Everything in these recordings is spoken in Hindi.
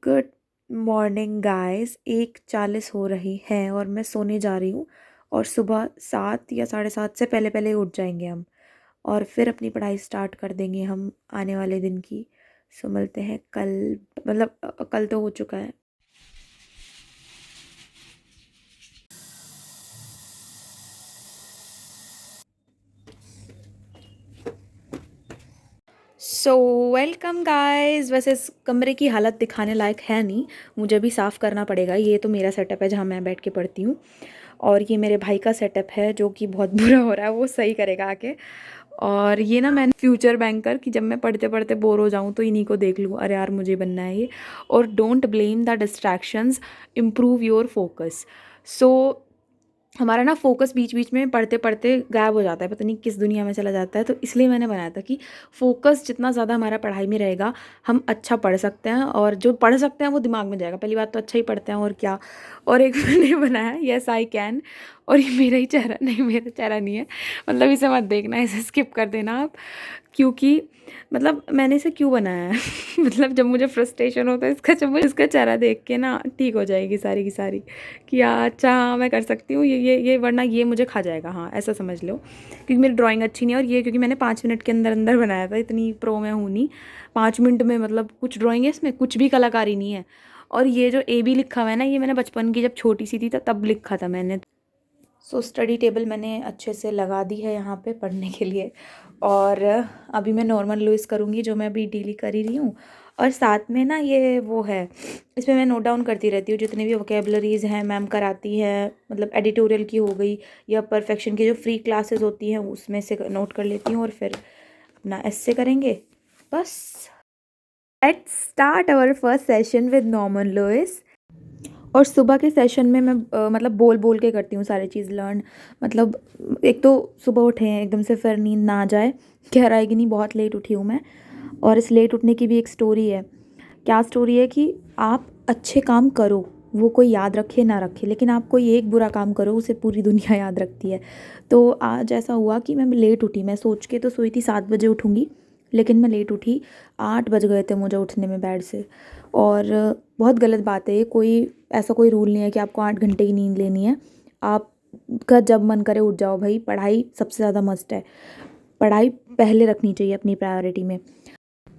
Good morning guys. 1:40 हो रही है और मैं सोने जा रही हूँ। और सुबह 7 या 7:30 से पहले पहले उठ जाएंगे हम। और फिर अपनी पढ़ाई स्टार्ट कर देंगे हम आने वाले दिन की। सो मिलते हैं कल। मतलब कल तो हो चुका है। So welcome guys. वैसे इस कमरे की हालत दिखाने लायक है नहीं, मुझे भी साफ़ करना पड़ेगा। ये तो मेरा सेटअप है जहाँ मैं बैठ के पढ़ती हूँ, और ये मेरे भाई का सेटअप है जो कि बहुत बुरा हो रहा है, वो सही करेगा आके। और ये ना मैंने फ्यूचर बैंकर कि जब मैं पढ़ते पढ़ते बोर हो जाऊँ तो इन्हीं को देख लूँ, अरे यार मुझे बनना है ये। और don't blame the distractions, improve your focus. So हमारा ना फोकस बीच बीच में पढ़ते पढ़ते गायब हो जाता है, पता नहीं किस दुनिया में चला जाता है। तो इसलिए मैंने बनाया था कि फोकस जितना ज़्यादा हमारा पढ़ाई में रहेगा, हम अच्छा पढ़ सकते हैं, और जो पढ़ सकते हैं वो दिमाग में जाएगा। पहली बात तो अच्छा ही पढ़ते हैं और क्या। और एक मैंने बनाया यस आई कैन। और ये मेरा ही चेहरा, नहीं मेरा चेहरा नहीं है, मतलब इसे मत देखना, इसे स्किप कर देना आप। क्योंकि मतलब मैंने इसे क्यों बनाया है मतलब जब मुझे फ्रस्ट्रेशन होता है इसका चेहरा देख के ना ठीक हो जाएगी सारी की सारी, कि यार अच्छा हाँ मैं कर सकती हूँ ये, वरना ये मुझे खा जाएगा, हाँ ऐसा समझ लो। क्योंकि मेरी ड्राइंग अच्छी नहीं है, और ये क्योंकि मैंने 5 मिनट के अंदर अंदर बनाया था, इतनी प्रो मैं हूँ नहीं 5 मिनट में। मतलब कुछ ड्राइंग है इसमें, कुछ भी कलाकारी नहीं है। और ये जो ए बी लिखा हुआ है ना, ये मैंने बचपन की जब छोटी सी थी तब लिखा था मैंने। सो स्टडी टेबल मैंने अच्छे से लगा दी है यहाँ पे पढ़ने के लिए। और अभी मैं नॉर्मल लुइस करूँगी जो मैं अभी डेली कर ही रही हूँ। और साथ में ना ये वो है, इसमें मैं नोट डाउन करती रहती हूँ जितने भी वोकेबलरीज़ हैं मैम कराती है। मतलब एडिटोरियल की हो गई या परफेक्शन की जो फ्री क्लासेस होती हैं उसमें से नोट कर लेती हूँ, और फिर अपना एस्से करेंगे बस। Let's start our first session with Norman Lewis. और सुबह के सेशन में मैं मतलब बोल बोल के करती हूँ सारी चीज़ लर्न। मतलब एक तो सुबह उठे हैं एकदम से, फिर नींद ना आ जाए, खैर आएगी नहीं, बहुत लेट उठी हूँ मैं। और इस लेट उठने की भी एक स्टोरी है। क्या स्टोरी है कि आप अच्छे काम करो, वो कोई याद रखे ना रखे, लेकिन आप कोई एक बुरा काम करो उसे पूरी दुनिया याद रखती है। तो आज ऐसा हुआ कि मैं लेट उठी, मैं सोच के तो सोई थी 7 बजे उठूँगी, लेकिन मैं लेट उठी। 8 बज गए थे मुझे उठने में बेड से। और बहुत गलत बात है ये, कोई ऐसा कोई रूल नहीं है कि आपको 8 घंटे की नींद लेनी है। आपका जब मन करे उठ जाओ भाई, पढ़ाई सबसे ज़्यादा मस्ट है। पढ़ाई पहले रखनी चाहिए अपनी प्रायोरिटी में।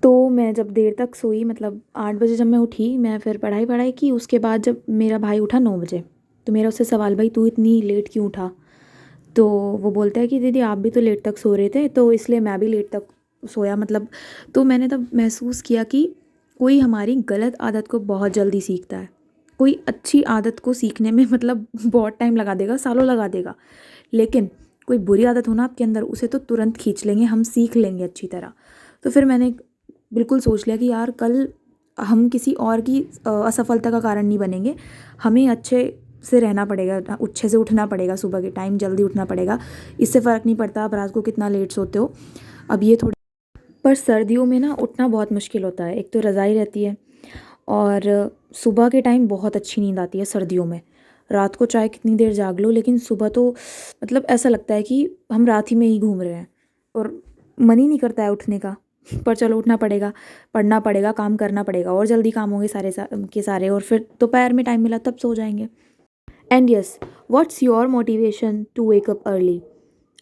तो मैं जब देर तक सोई, मतलब 8 बजे जब मैं उठी, मैं फिर पढ़ाई पढ़ाई की। उसके बाद जब मेरा भाई उठा 9 बजे, तो मेरा उससे सवाल, भाई तू इतनी लेट क्यों उठा? तो वो बोलता है कि दीदी आप भी तो लेट तक सो रहे थे, तो इसलिए मैं भी लेट तक सोया मतलब। तो मैंने तब महसूस किया कि कोई हमारी गलत आदत को बहुत जल्दी सीखता है, कोई अच्छी आदत को सीखने में मतलब बहुत टाइम लगा देगा, सालों लगा देगा। लेकिन कोई बुरी आदत हो ना आपके अंदर, उसे तो तुरंत खींच लेंगे हम, सीख लेंगे अच्छी तरह। तो फिर मैंने बिल्कुल सोच लिया कि यार कल हम किसी और की असफलता का कारण नहीं बनेंगे, हमें अच्छे से रहना पड़ेगा, अच्छे से उठना पड़ेगा, सुबह के टाइम जल्दी उठना पड़ेगा। इससे फ़र्क नहीं पड़ता आप रात को कितना लेट सोते हो। अब ये थोड़ी, पर सर्दियों में ना उठना बहुत मुश्किल होता है। एक तो रज़ाई रहती है, और सुबह के टाइम बहुत अच्छी नींद आती है सर्दियों में। रात को चाहे कितनी देर जाग लो, लेकिन सुबह तो मतलब ऐसा लगता है कि हम रात ही में ही घूम रहे हैं, और मन ही नहीं करता है उठने का। पर चलो उठना पड़ेगा, पढ़ना पड़ेगा, काम करना पड़ेगा, और जल्दी काम होंगे सारे के सारे, और फिर दोपहर में टाइम मिला तब सो जाएंगे। And yes, what's your motivation to wake up early?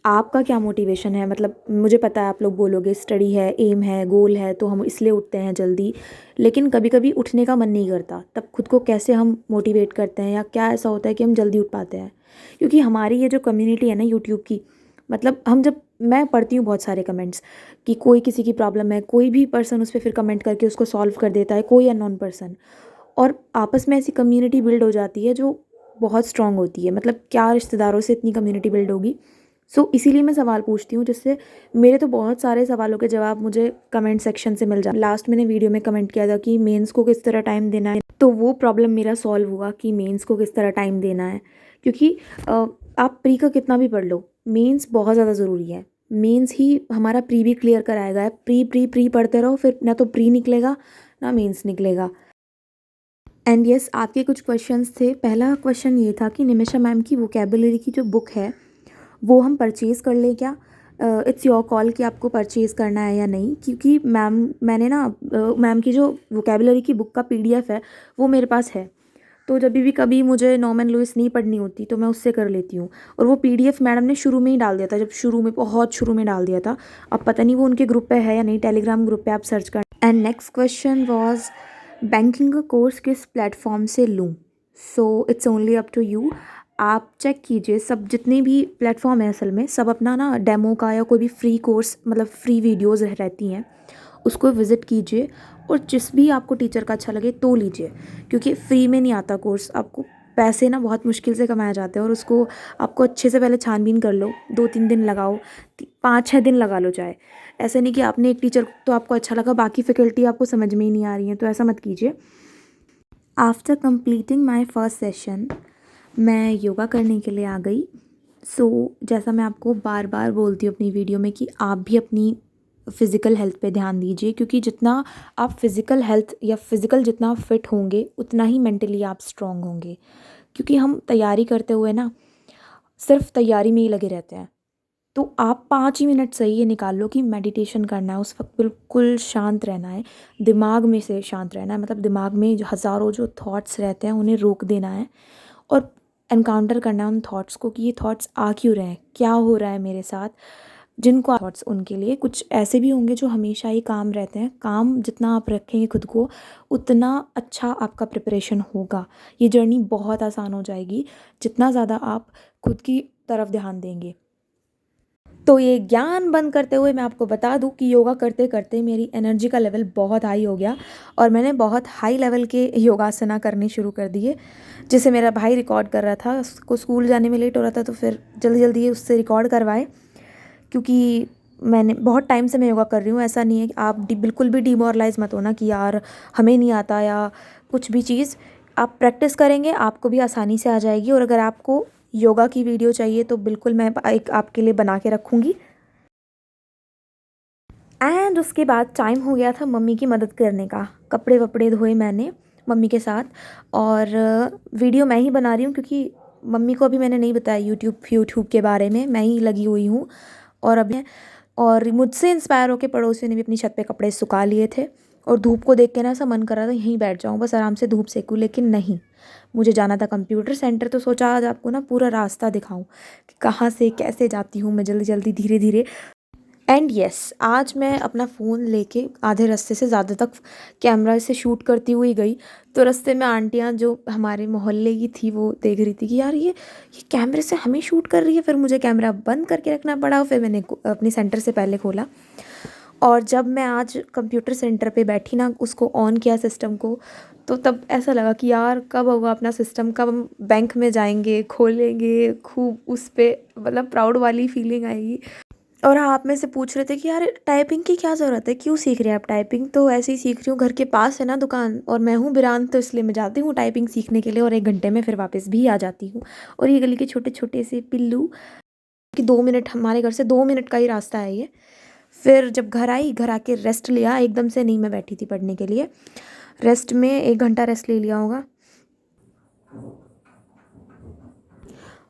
आपका क्या मोटिवेशन है? मतलब मुझे पता है आप लोग बोलोगे स्टडी है, एम है, गोल है, तो हम इसलिए उठते हैं जल्दी। लेकिन कभी कभी उठने का मन नहीं करता, तब खुद को कैसे हम मोटिवेट करते हैं, या क्या ऐसा होता है कि हम जल्दी उठ पाते हैं? क्योंकि हमारी ये जो कम्युनिटी है ना यूट्यूब की, मतलब हम जब, मैं पढ़ती हूँ बहुत सारे कमेंट्स कि कोई किसी की प्रॉब्लम है, कोई भी पर्सन उस पर फिर कमेंट करके उसको सॉल्व कर देता है, कोई अननोन पर्सन। और आपस में ऐसी कम्युनिटी बिल्ड हो जाती है जो बहुत स्ट्रांग होती है। मतलब क्या रिश्तेदारों से इतनी कम्युनिटी बिल्ड होगी? सो इसीलिए मैं सवाल पूछती हूँ, जिससे मेरे तो बहुत सारे सवालों के जवाब मुझे कमेंट सेक्शन से मिल जाए। लास्ट मैंने वीडियो में कमेंट किया था कि मेंस को किस तरह टाइम देना है, तो वो प्रॉब्लम मेरा सॉल्व हुआ कि मेंस को किस तरह टाइम देना है। क्योंकि आप प्री का कितना भी पढ़ लो, मेंस बहुत ज़्यादा ज़रूरी है। मेंस ही हमारा प्री भी क्लियर कराएगा। प्री प्री प्री पढ़ते रहो, फिर ना तो प्री निकलेगा ना मेंस निकलेगा। एंड यस, आपके कुछ क्वेश्चंस थे। पहला क्वेश्चन ये था कि निमिषा मैम की वोकेबलरी की जो बुक है वो हम परचेज़ कर लें क्या? इट्स योर कॉल कि आपको परचेज़ करना है या नहीं, क्योंकि मैंने ना मैम की जो वोकेबलरी की बुक का पीडीएफ है वो मेरे पास है। तो जब भी कभी मुझे नॉर्मन लुइस नहीं पढ़नी होती तो मैं उससे कर लेती हूँ। और वो पीडीएफ मैडम ने शुरू में ही डाल दिया था, जब शुरू में, बहुत शुरू में डाल दिया था। अब पता नहीं वो उनके ग्रुप पे है या नहीं, टेलीग्राम ग्रुप पे आप सर्च कर। And next question was banking का कोर्स किस प्लेटफॉर्म से लूँ। So it's only up to you. आप चेक कीजिए, सब जितने भी प्लेटफॉर्म है असल में सब अपना ना डेमो का या कोई भी फ्री कोर्स, मतलब फ्री वीडियोज़ रहती हैं, उसको विज़िट कीजिए और जिस भी आपको टीचर का अच्छा लगे तो लीजिए, क्योंकि फ्री में नहीं आता कोर्स। आपको पैसे ना बहुत मुश्किल से कमाए जाते हैं और उसको आपको अच्छे से पहले छानबीन कर लो, 2-3 दिन लगाओ, 5-6 दिन लगा लो चाहे। ऐसे नहीं कि आपने एक टीचर तो आपको अच्छा लगा, बाकी फैकल्टी आपको समझ में ही नहीं आ रही है, तो ऐसा मत कीजिए। After completing my first session मैं योगा करने के लिए आ गई। जैसा मैं आपको बार बार बोलती हूँ अपनी वीडियो में कि आप भी अपनी फ़िज़िकल हेल्थ पे ध्यान दीजिए, क्योंकि जितना आप फ़िज़िकल हेल्थ या फ़िज़िकल जितना फ़िट होंगे उतना ही मेंटली आप स्ट्रॉन्ग होंगे। क्योंकि हम तैयारी करते हुए ना सिर्फ तैयारी में ही लगे रहते हैं। तो आप 5 ही मिनट सही ये निकाल लो कि मेडिटेशन करना है, उस वक्त बिल्कुल शांत रहना है, दिमाग में से शांत रहना है, मतलब दिमाग में जो हज़ारों जो थॉट्स रहते हैं उन्हें रोक देना है और एनकाउंटर करना है उन थॉट्स को कि ये थॉट्स आ क्यों रहे हैं, क्या हो रहा है मेरे साथ। जिनको थॉट्स, उनके लिए कुछ ऐसे भी होंगे जो हमेशा ही काम रहते हैं। काम जितना आप रखेंगे खुद को उतना अच्छा आपका प्रिपरेशन होगा। ये जर्नी बहुत आसान हो जाएगी जितना ज़्यादा आप खुद की तरफ ध्यान देंगे। तो ये ज्ञान बंद करते हुए मैं आपको बता दूं कि योगा करते करते मेरी एनर्जी का लेवल बहुत हाई हो गया और मैंने बहुत हाई लेवल के योगासना करने शुरू कर दिए, जिसे मेरा भाई रिकॉर्ड कर रहा था। उसको स्कूल जाने में लेट हो रहा था तो फिर जल्दी जल्दी उससे रिकॉर्ड करवाए, क्योंकि मैंने बहुत टाइम से मैं योगा कर रही हूँ। ऐसा नहीं है कि आप बिल्कुल भी डिमोरलाइज मत होना कि यार हमें नहीं आता या कुछ भी चीज़। आप प्रैक्टिस करेंगे आपको भी आसानी से आ जाएगी। और अगर आपको योगा की वीडियो चाहिए तो बिल्कुल मैं एक आपके लिए बना के रखूँगी। एंड उसके बाद टाइम हो गया था मम्मी की मदद करने का। कपड़े वपड़े धोए मैंने मम्मी के साथ, और वीडियो मैं ही बना रही हूँ क्योंकि मम्मी को अभी मैंने नहीं बताया यूट्यूब के बारे में, मैं ही लगी हुई हूँ। और अभी और मुझसे इंस्पायर होकर पड़ोसियों ने भी अपनी छत पे कपड़े सुखा लिए थे और धूप को देख के ना ऐसा मन कर रहा था यहीं बैठ जाऊँ, बस आराम से धूप सेकूँ, लेकिन नहीं, मुझे जाना था कंप्यूटर सेंटर। तो सोचा आज आपको ना पूरा रास्ता दिखाऊं कि कहाँ से कैसे जाती हूँ मैं, जल्दी जल्दी धीरे धीरे। एंड येस, आज मैं अपना फ़ोन लेके आधे रास्ते से ज़्यादा तक कैमरा से शूट करती हुई गई, तो रास्ते में आंटियाँ जो हमारे मोहल्ले की थी वो देख रही थी कि यार ये कैमरे से हमें शूट कर रही है। फिर मुझे कैमरा बंद करके रखना पड़ा, फिर मैंने अपने सेंटर से पहले खोला। और जब मैं आज कंप्यूटर सेंटर पे बैठी ना, उसको ऑन किया सिस्टम को, तो तब ऐसा लगा कि यार कब होगा अपना सिस्टम, कब हम बैंक में जाएंगे, खोलेंगे, खूब उस पर मतलब प्राउड वाली फीलिंग आएगी। और आप में से पूछ रहे थे कि यार टाइपिंग की क्या ज़रूरत है, क्यों सीख रहे हैं आप टाइपिंग। तो ऐसे ही सीख रही हूँ, घर के पास है ना दुकान और मैं हूँ बिरान, तो इसलिए मैं जाती हूँ टाइपिंग सीखने के लिए और 1 घंटे में फिर वापस भी आ जाती हूँ। और ये गली के छोटे छोटे से पिल्लू कि 2 मिनट, हमारे घर से 2 मिनट का ही रास्ता है ये। फिर जब घर आई, घर आके रेस्ट लिया, एकदम से नहीं मैं बैठी थी पढ़ने के लिए, रेस्ट में 1 घंटा रेस्ट ले लिया होगा।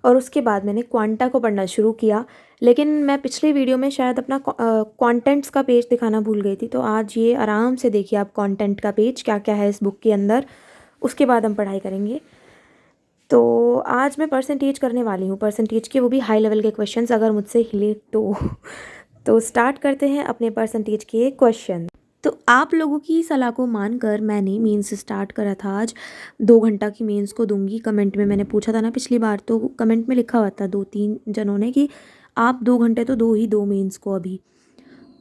और उसके बाद मैंने क्वांटा को पढ़ना शुरू किया। लेकिन मैं पिछली वीडियो में शायद अपना कंटेंट्स का पेज दिखाना भूल गई थी, तो आज ये आराम से देखिए आप कंटेंट का पेज क्या क्या है इस बुक के अंदर, उसके बाद हम पढ़ाई करेंगे। तो आज मैं परसेंटेज करने वाली हूँ, परसेंटेज के, वो भी हाई लेवल के क्वेश्चंस अगर मुझसे हिले तो। तो स्टार्ट करते हैं अपने परसेंटेज के क्वेश्चन। तो आप लोगों की सलाह को मानकर मैंने मेंस स्टार्ट करा था। आज 2 घंटा की मेंस को दूंगी। कमेंट में मैंने पूछा था ना पिछली बार, तो कमेंट में लिखा हुआ था 2-3 जनों ने कि आप 2 घंटे तो दो मेंस को अभी।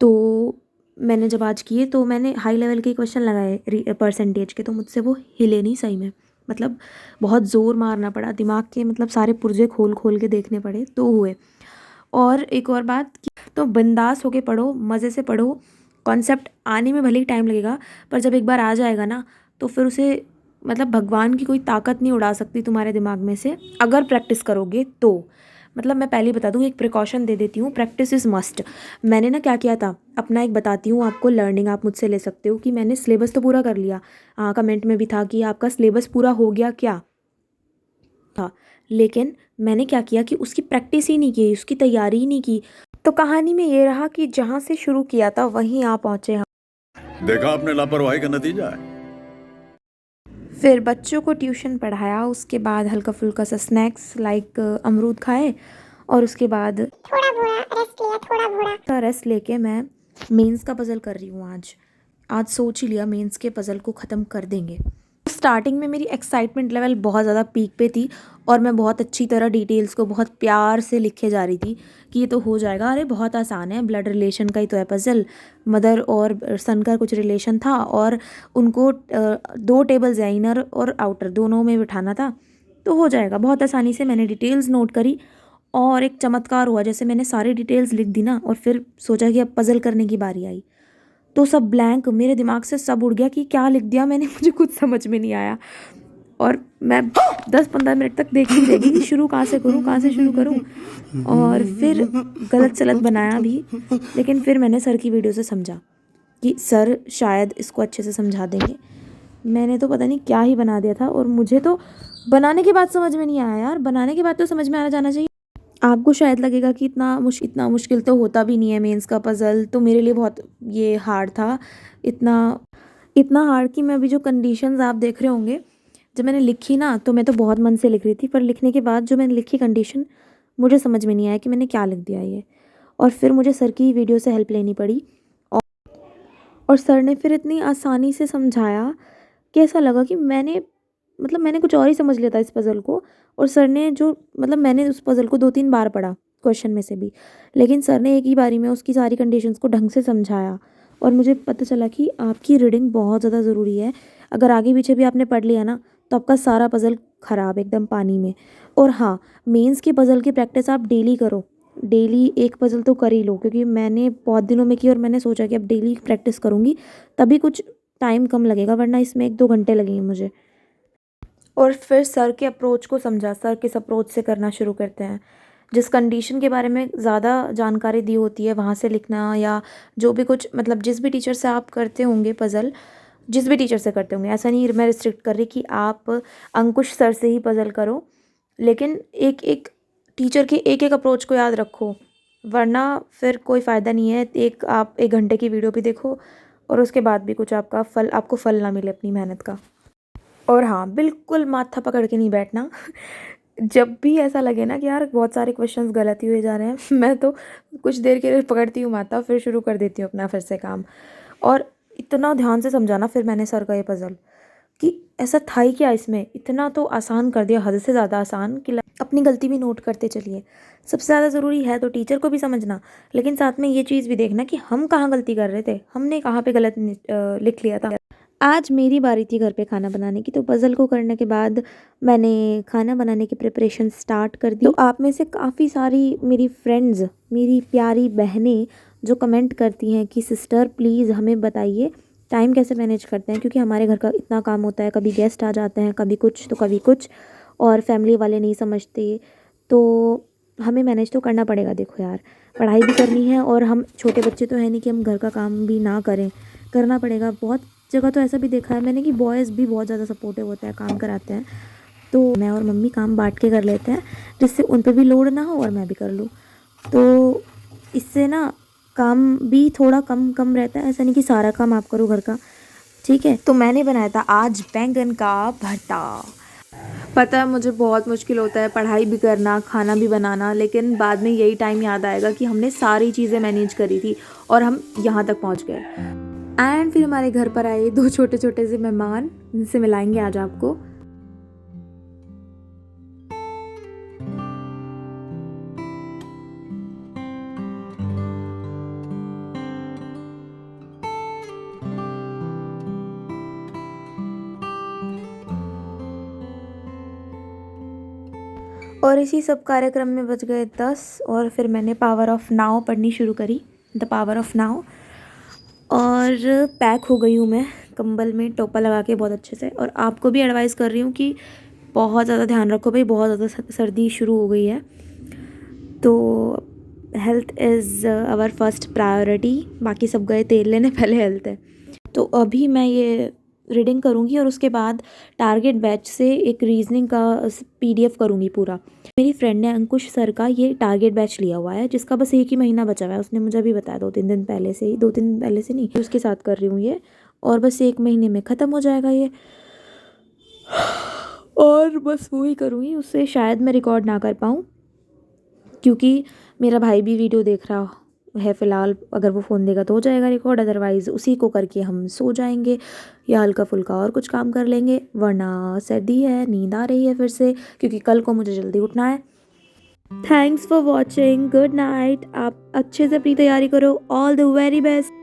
तो मैंने जब आज किए तो मैंने हाई लेवल के क्वेश्चन लगाए परसेंटेज के, तो मुझसे वो हिले नहीं सही में, मतलब बहुत ज़ोर मारना पड़ा दिमाग के, मतलब सारे पुर्जे खोल खोल के देखने पड़े तो हुए। और एक और बात, तो बिंदास होके पढ़ो, मज़े से पढ़ो। कॉन्सेप्ट आने में भले ही टाइम लगेगा, पर जब एक बार आ जाएगा ना तो फिर उसे, मतलब भगवान की कोई ताकत नहीं उड़ा सकती तुम्हारे दिमाग में से, अगर प्रैक्टिस करोगे तो। मतलब मैं पहले ही बता दूँ, एक प्रिकॉशन दे देती हूँ, प्रैक्टिस इज़ मस्ट। मैंने ना क्या किया था, अपना एक बताती हूँ आपको लर्निंग, आप मुझसे ले सकते हो कि मैंने सिलेबस तो पूरा कर लिया। हाँ, कमेंट में भी था कि आपका सिलेबस पूरा हो गया क्या था, लेकिन मैंने क्या किया कि उसकी प्रैक्टिस ही नहीं की, उसकी तैयारी ही नहीं की। तो कहानी में ये रहा कि जहाँ से शुरू किया था वहीं आ पहुँचे हम। देखा आपने लापरवाही का नतीजा है। फिर बच्चों को ट्यूशन पढ़ाया, उसके बाद हल्का फुल्का सा स्नैक्स लाइक अमरूद खाए और उसके बाद थोड़ा रेस्ट लेके मैं मेंस का पज़ल कर रही हूँ। आज सोच ही लिया मेंस के पज़ल को ख़त्म कर देंगे। स्टार्टिंग में मेरी एक्साइटमेंट लेवल बहुत ज़्यादा पीक पे थी और मैं बहुत अच्छी तरह डिटेल्स को बहुत प्यार से लिखे जा रही थी कि ये तो हो जाएगा, अरे बहुत आसान है, ब्लड रिलेशन का ही तो है पज़ल, मदर और सन का कुछ रिलेशन था और उनको 2 टेबल्स हैं, इनर और आउटर दोनों में बिठाना था, तो हो जाएगा। बहुत आसानी से मैंने डिटेल्स नोट करी और एक चमत्कार हुआ, जैसे मैंने सारी डिटेल्स लिख दी ना और फिर सोचा कि अब पज़ल करने की बारी आई तो सब ब्लैंक, मेरे दिमाग से सब उड़ गया कि क्या लिख दिया मैंने, मुझे कुछ समझ में नहीं आया और मैं 10-15 मिनट तक देखती रह गई कि शुरू कहाँ से करूँ, कहाँ से शुरू करूँ, और फिर गलत सलत बनाया भी। लेकिन फिर मैंने सर की वीडियो से समझा कि सर शायद इसको अच्छे से समझा देंगे। मैंने तो पता नहीं क्या ही बना दिया था और मुझे तो बनाने के बाद समझ में नहीं आया यार, बनाने के बाद तो समझ में आना जाना चाहिए। आपको शायद लगेगा कि इतना मुश्किल तो होता भी नहीं है मेंस का पज़ल, तो मेरे लिए बहुत ये हार्ड था, इतना इतना हार्ड कि मैं अभी जो कंडीशंस आप देख रहे होंगे, जब मैंने लिखी ना तो मैं तो बहुत मन से लिख रही थी, पर लिखने के बाद जो मैंने लिखी कंडीशन मुझे समझ में नहीं आया कि मैंने क्या लिख दिया ये, और फिर मुझे सर की वीडियो से हेल्प लेनी पड़ी और सर ने फिर इतनी आसानी से समझाया कि ऐसा लगा कि मैंने कुछ और ही समझ लिया था इस पज़ल को, और सर ने मैंने उस पज़ल को 2-3 बार पढ़ा क्वेश्चन में से भी, लेकिन सर ने एक ही बारी में उसकी सारी कंडीशंस को ढंग से समझाया और मुझे पता चला कि आपकी रीडिंग बहुत ज़्यादा ज़रूरी है। अगर आगे पीछे भी आपने पढ़ लिया ना तो आपका सारा पज़ल ख़राब, एकदम पानी में। और हाँ, मेंस के पज़ल की प्रैक्टिस आप डेली करो, डेली एक पज़ल तो कर ही लो, क्योंकि मैंने बहुत दिनों में की और मैंने सोचा कि अब डेली प्रैक्टिस करूँगी तभी कुछ टाइम कम लगेगा, वरना इसमें 1-2 घंटे लगेंगे मुझे। और फिर सर के अप्रोच को समझा, सर किस अप्रोच से करना शुरू करते हैं, जिस कंडीशन के बारे में ज़्यादा जानकारी दी होती है वहाँ से लिखना, या जो भी कुछ जिस भी टीचर से आप करते होंगे पज़ल, जिस भी टीचर से करते होंगे, ऐसा नहीं मैं रिस्ट्रिक्ट कर रही कि आप अंकुश सर से ही पज़ल करो, लेकिन एक एक टीचर के एक एक अप्रोच को याद रखो, वरना फिर कोई फ़ायदा नहीं है। आप 1 घंटे की वीडियो भी देखो और उसके बाद भी कुछ आपको फल ना मिले अपनी मेहनत का। और हाँ, बिल्कुल माथा पकड़ के नहीं बैठना जब भी ऐसा लगे ना कि यार बहुत सारे क्वेश्चंस गलत ही हुए जा रहे हैं मैं तो कुछ देर के लिए पकड़ती हूँ माथा, फिर शुरू कर देती हूँ अपना फिर से काम। और इतना ध्यान से समझाना फिर मैंने सर का ये पज़ल कि ऐसा था ही क्या इसमें, इतना तो आसान कर दिया, हद से ज़्यादा आसान, कि अपनी गलती भी नोट करते चलिए। सबसे ज़्यादा ज़रूरी है तो टीचर को भी समझना, लेकिन साथ में ये चीज़ भी देखना कि हम कहाँ गलती कर रहे थे, हमने कहाँ पे गलत लिख लिया था। आज मेरी बारी थी घर पे खाना बनाने की, तो पज़ल को करने के बाद मैंने खाना बनाने की प्रिपरेशन स्टार्ट कर दी। तो आप में से काफ़ी सारी मेरी फ्रेंड्स, मेरी प्यारी बहनें जो कमेंट करती हैं कि सिस्टर प्लीज़ हमें बताइए टाइम कैसे मैनेज करते हैं, क्योंकि हमारे घर का इतना काम होता है, कभी गेस्ट आ जाते हैं, कभी कुछ तो कभी कुछ, और फैमिली वाले नहीं समझते, तो हमें मैनेज तो करना पड़ेगा। देखो यार, पढ़ाई भी करनी है और हम छोटे बच्चे तो है नहीं कि हम घर का काम भी ना करें, करना पड़ेगा। बहुत जगह तो ऐसा भी देखा है मैंने कि बॉयज़ भी बहुत ज़्यादा सपोर्टिव होते हैं, काम कराते हैं, तो मैं और मम्मी काम बांट के कर लेते हैं, जिससे उन पे भी लोड ना हो और मैं भी कर लूँ, तो इससे ना काम भी थोड़ा कम कम रहता है। ऐसा नहीं कि सारा काम आप करो घर का, ठीक है। तो मैंने बनाया था आज बैंगन का भरता। पता है मुझे बहुत मुश्किल होता है पढ़ाई भी करना, खाना भी बनाना, लेकिन बाद में यही टाइम याद आएगा कि हमने सारी चीज़ें मैनेज करी थी और हम यहाँ तक पहुँच गए। एंड फिर हमारे घर पर आए 2 छोटे छोटे से मेहमान, जिनसे मिलाएंगे आज आपको। और इसी सब कार्यक्रम में बज गए 10 और फिर मैंने पावर ऑफ नाउ पढ़नी शुरू करी, द पावर ऑफ नाउ, और पैक हो गई हूँ मैं कंबल में टोपा लगा के बहुत अच्छे से। और आपको भी एडवाइस कर रही हूँ कि बहुत ज़्यादा ध्यान रखो भाई, बहुत ज़्यादा सर्दी शुरू हो गई है, तो health is our first priority, बाकी सब गए तेल लेने, पहले हेल्थ है। तो अभी मैं ये रीडिंग करूँगी और उसके बाद टारगेट बैच से एक रीजनिंग का PDF करूँगी पूरा। मेरी फ्रेंड ने अंकुश सर का ये टारगेट बैच लिया हुआ है जिसका बस 1 ही महीना बचा हुआ है। उसने मुझे अभी बताया 2-3 दिन पहले से ही, 2-3 दिन पहले से नहीं, उसके साथ कर रही हूँ ये, और बस 1 महीने में ख़त्म हो जाएगा ये। और बस वो ही करूँगी, उससे शायद मैं रिकॉर्ड ना कर पाऊँ क्योंकि मेरा भाई भी वीडियो देख रहा है फ़िलहाल। अगर वो फ़ोन देगा तो हो जाएगा रिकॉर्ड, अदरवाइज़ उसी को करके हम सो जाएंगे या हल्का फुल्का और कुछ काम कर लेंगे, वरना सर्दी है, नींद आ रही है फिर से क्योंकि कल को मुझे जल्दी उठना है। Thanks for watching, good night. आप अच्छे से अपनी तैयारी करो, ऑल द वेरी बेस्ट।